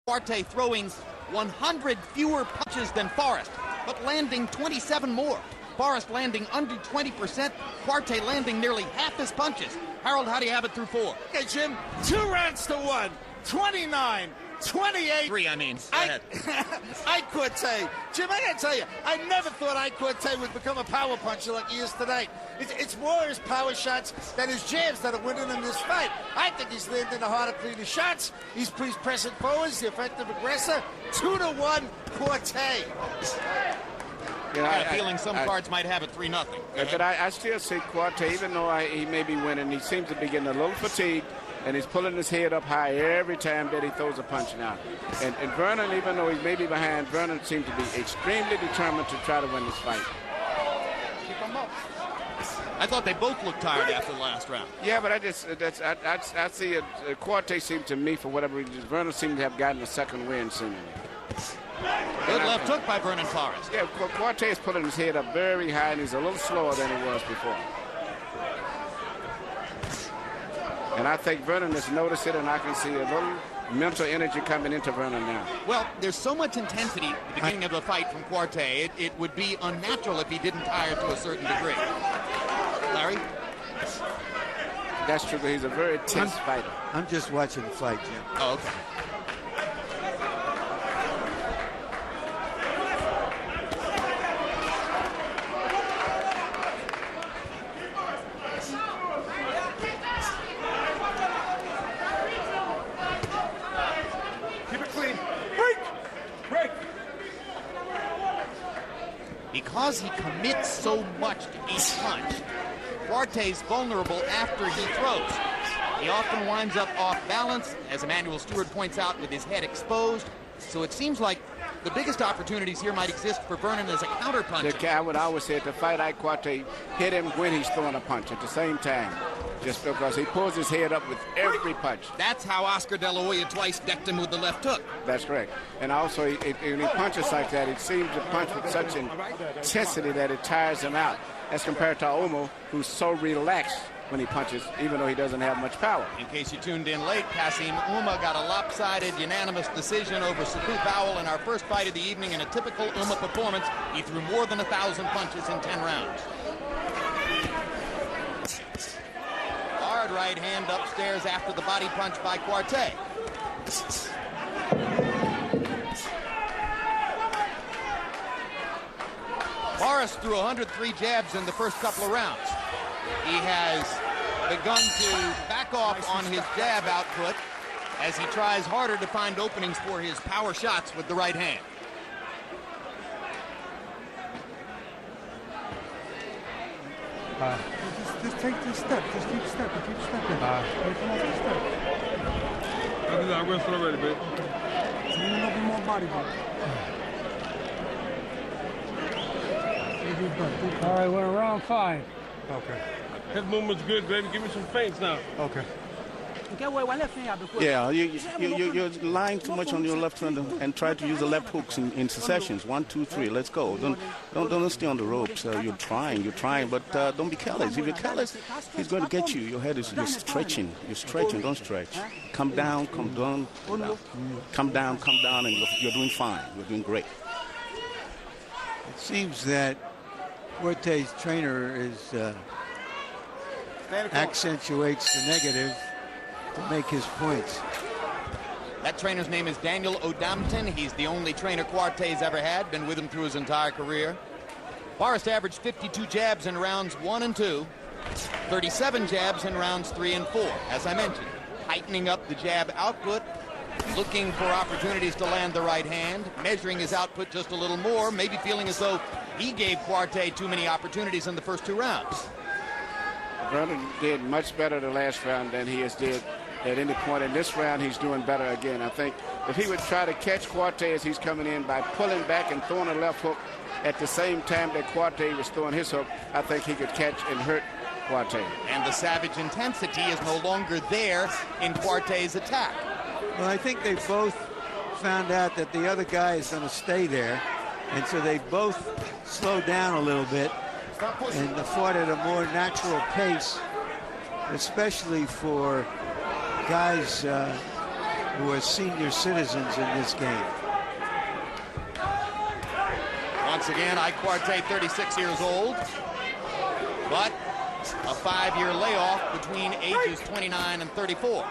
Quartey throwing 100 fewer punches than Forrest, but landing 27 more. Forrest landing under 20%, Quartey landing nearly half his punches. Harold, how do you have it through 4? Okay, Jim, 2 rounds to 1, 29, 28. 3, I mean. Ike Quartey. Jim, I gotta tell you, I never thought Ike Quartey would become a power puncher like he is tonight. It's more his power shots than his jabs that are winning in this fight. I think he's landing the harder, cleaner shots. He's pressing forwards, the effective aggressor. 2-1, Quartey. I have a feeling some cards might have it 3-0. But I still see Quartey, even though he may be winning, he seems to be getting a little fatigued, and he's pulling his head up high every time that he throws a punch now. And Vernon, even though he may be behind, Vernon seems to be extremely determined to try to win this fight. Keep him up. I thought they both looked tired after the last round. Yeah, but I see it. Quartey seemed to me, for whatever reason, Vernon seemed to have gotten a second win seemingly. Good left hook by Vernon Forrest. Yeah, Quartey is pulling his head up very high, and he's a little slower than he was before. And I think Vernon has noticed it, and I can see a little mental energy coming into Vernon now. Well, there's so much intensity at the beginning of the fight from Quartey, it would be unnatural if he didn't tire to a certain degree. Larry? That's true, but he's a very tense fighter. I'm just watching the fight, Jim. Oh, okay. Because he commits so much to each punch, Quartey's vulnerable after he throws. He often winds up off balance, as Emmanuel Stewart points out, with his head exposed. So it seems like the biggest opportunities here might exist for Vernon as a counterpuncher. I would always say to fight Ike Quartey, hit him when he's throwing a punch at the same time. Just because he pulls his head up with every punch. That's how Oscar De La Hoya twice decked him with the left hook. That's correct. And also, when he punches like that, it seems to punch with such intensity that it tires him out, as compared to Omo, who's so relaxed when he punches, even though he doesn't have much power. In case you tuned in late, Kasim Uma got a lopsided, unanimous decision over Saku Powell in our first fight of the evening. In a typical Uma performance, he threw more than 1,000 punches in 10 rounds. Hard right hand upstairs after the body punch by Quartey. Forrest threw 103 jabs in the first couple of rounds. He has begun to back off on his jab output as he tries harder to find openings for his power shots with the right hand. Just take this step. Just keep stepping. Keep stepping. Come off the step. I wrestled already, baby. So you need a little bit more body work. All right, we're in round 5. Okay. His movement's good, baby. Give me some feints now. Okay. Yeah, you're lying too much on your left hand and try to use the left hooks in successions. 1, 2, 3. Let's go. Don't stay on the ropes. You're trying, but don't be careless. If you're careless, he's going to get you. Your head is you're stretching. Don't stretch. Come down. Come down, and you're doing fine. You're doing great. It seems that Quartey's trainer is accentuates the negative to make his points. That trainer's name is Daniel O'Dampton. He's the only trainer Quartey's ever had, been with him through his entire career. Forrest averaged 52 jabs in rounds 1 and 2, 37 jabs in rounds 3 and 4. As I mentioned, tightening up the jab output, looking for opportunities to land the right hand, measuring his output just a little more, maybe feeling as though he gave Quartey too many opportunities in the first 2 rounds. Vernon did much better the last round than he has did at any point. In this round, he's doing better again. I think if he would try to catch Quartey as he's coming in by pulling back and throwing a left hook at the same time that Quartey was throwing his hook, I think he could catch and hurt Quartey. And the savage intensity is no longer there in Quartey's attack. Well, I think they both found out that the other guy is going to stay there, and so they both slowed down a little bit and fought at a more natural pace, especially for guys who are senior citizens in this game. Once again, Ike Quartey, 36 years old, but a 5-year layoff between ages 29 and 34.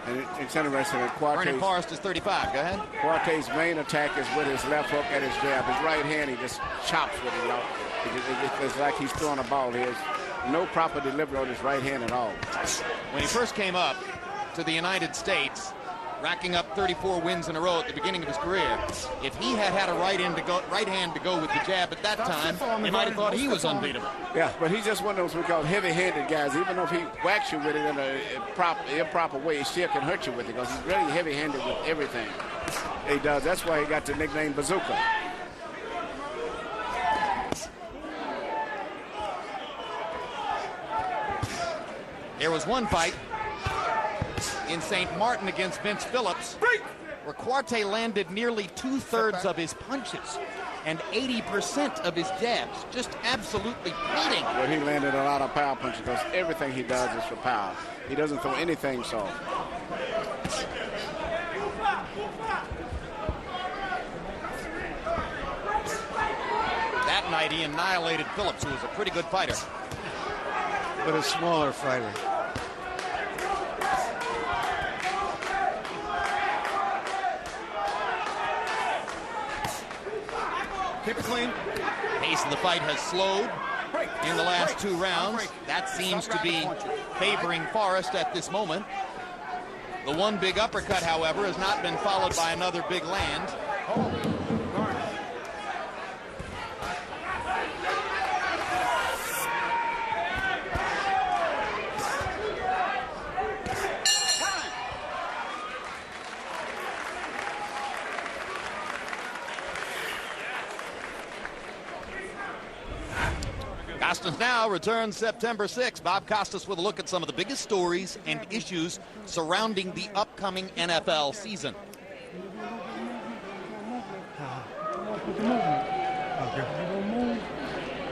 And it's interesting that Vernon Forrest is 35. Go ahead. Quartey's main attack is with his left hook and his jab. His right hand, he just chops with it, y'all. It's like he's throwing a ball. He has no proper delivery on his right hand at all. When he first came up to the United States, racking up 34 wins in a row at the beginning of his career, if he had had a right hand to go with the jab at that time, you might have thought he was unbeatable. Yeah, but he's just one of those we call heavy-handed guys. Even though if he whacks you with it in an improper way, he still can hurt you with it because he's really heavy-handed with everything he does. That's why he got the nickname Bazooka. There was one fight in St. Martin against Vince Phillips where Quartey landed nearly 2/3 of his punches and 80% of his jabs, just absolutely beating. But he landed a lot of power punches because everything he does is for power. He doesn't throw anything soft. That night he annihilated Phillips, who was a pretty good fighter. But a smaller fighter. Keep it clean. Pace of the fight has slowed in the last 2 rounds. That seems to be favoring Forrest at this moment. The one big uppercut, however, has not been followed by another big land. Costas now returns September 6th. Bob Costas with a look at some of the biggest stories and issues surrounding the upcoming NFL season. Okay.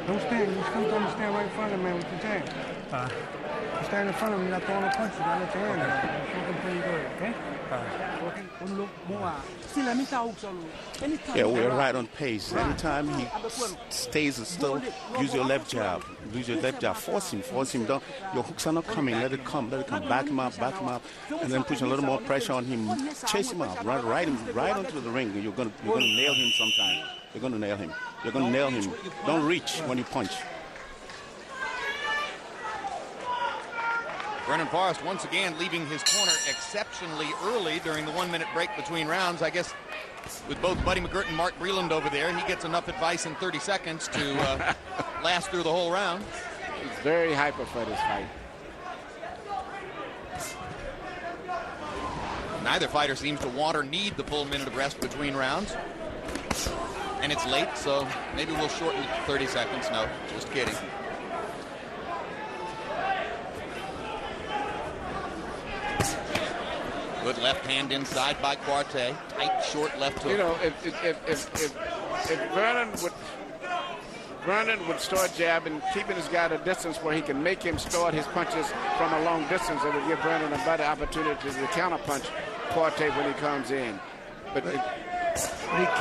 Don't stand. You still don't stand right in front of the man with your jab. You stand in front of him, you're not throwing a punch. You gotta let your hand out. That's looking pretty good, okay? Yeah, we're right on pace. Anytime he stays still, use your left jab. Use your left jab. Force him. Don't, your hooks are not coming. Let it come. Back him up. And then push a little more pressure on him. Chase him out. Right onto the ring. You're gonna nail him sometime. You're gonna nail him. Don't reach when you punch. Vernon Forrest once again leaving his corner exceptionally early during the 1-minute break between rounds. I guess with both Buddy McGirt and Mark Breland over there, he gets enough advice in 30 seconds to last through the whole round. He's very hyper for this fight. Neither fighter seems to want or need the full minute of rest between rounds. And it's late, so maybe we'll shorten it to 30 seconds. No, just kidding. Good left hand inside by Quartey. Tight, short left hook. You know, if Vernon would start jabbing, keeping his guy at a distance where he can make him start his punches from a long distance, it would give Vernon a better opportunity to counterpunch Quartey when he comes in. But he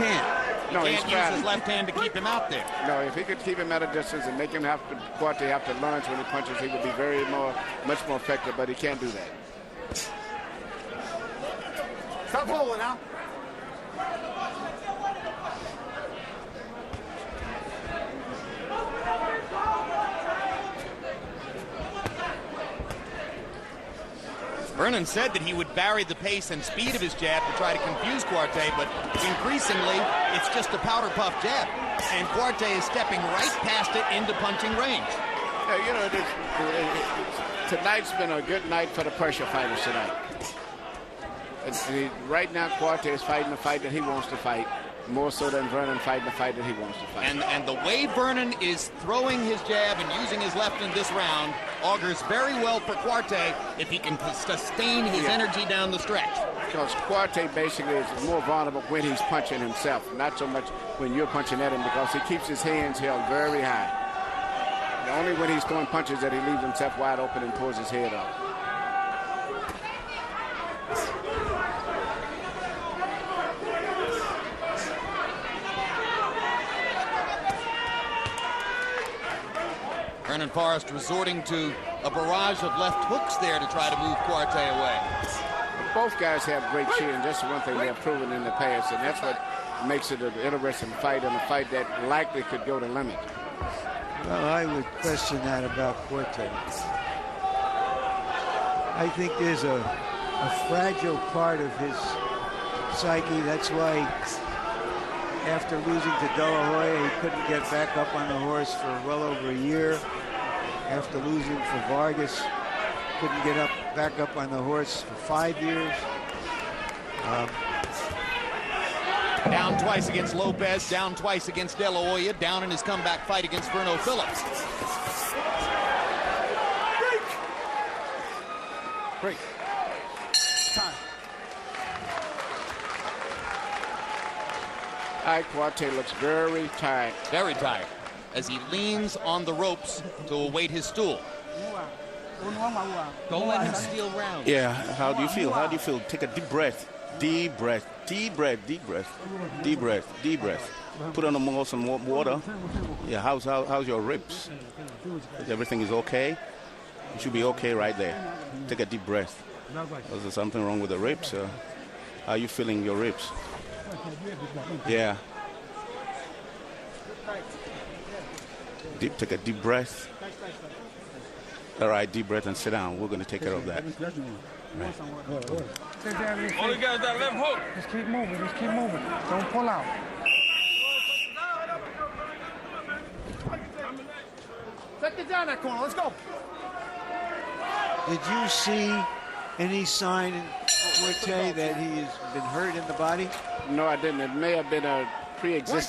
can't. No, he can't use his left hand to keep him out there. No, if he could keep him at a distance and make him Quartey have to lunge when he punches, he would be much more effective, but he can't do that. Stop forward now. Vernon said that he would vary the pace and speed of his jab to try to confuse Quartey, but increasingly it's just a powder puff jab, and Quartey is stepping right past it into punching range. Yeah, you know, tonight's been a good night for the pressure fighters tonight. Right now, Quartey is fighting the fight that he wants to fight, more so than Vernon fighting the fight that he wants to fight. And the way Vernon is throwing his jab and using his left in this round augurs very well for Quartey if he can sustain his energy down the stretch. Because Quartey basically is more vulnerable when he's punching himself, not so much when you're punching at him, because he keeps his hands held very high. Only when he's throwing punches that he leaves himself wide open and pulls his head up. Vernon Forrest resorting to a barrage of left hooks there to try to move Quartey away. Both guys have great chin. That's the one thing they've proven in the past, and that's what makes it an interesting fight, and a fight that likely could go to limit. Well, I would question that about Quartey. I think there's a fragile part of his psyche. That's why after losing to De La Hoya, he couldn't get back up on the horse for well over a year. After losing for Vargas, couldn't get back up on the horse for 5 years. Down twice against Lopez, down twice against De La Hoya, down in his comeback fight against Verno Phillips. Break. Time. Ike Quartey looks very tired. Very tired as he leans on the ropes to await his stool. Don't let him steal rounds. Yeah, how do you feel? How do you feel? Take a deep breath. Deep breath, deep breath, deep breath, deep breath, deep breath. Put on some water. Yeah, how's your ribs? Everything is okay? You should be okay right there. Take a deep breath. Is there something wrong with the ribs? How are you feeling your ribs? Yeah. Take a deep breath. All right, deep breath and sit down. We're going to take care of that. Right. Only got that left hook. Just keep moving. Just keep moving. Don't pull out. Take it down that corner. Let's go. Did you see any sign in Quartey that he has been hurt in the body? No, I didn't. It may have been a pre-existing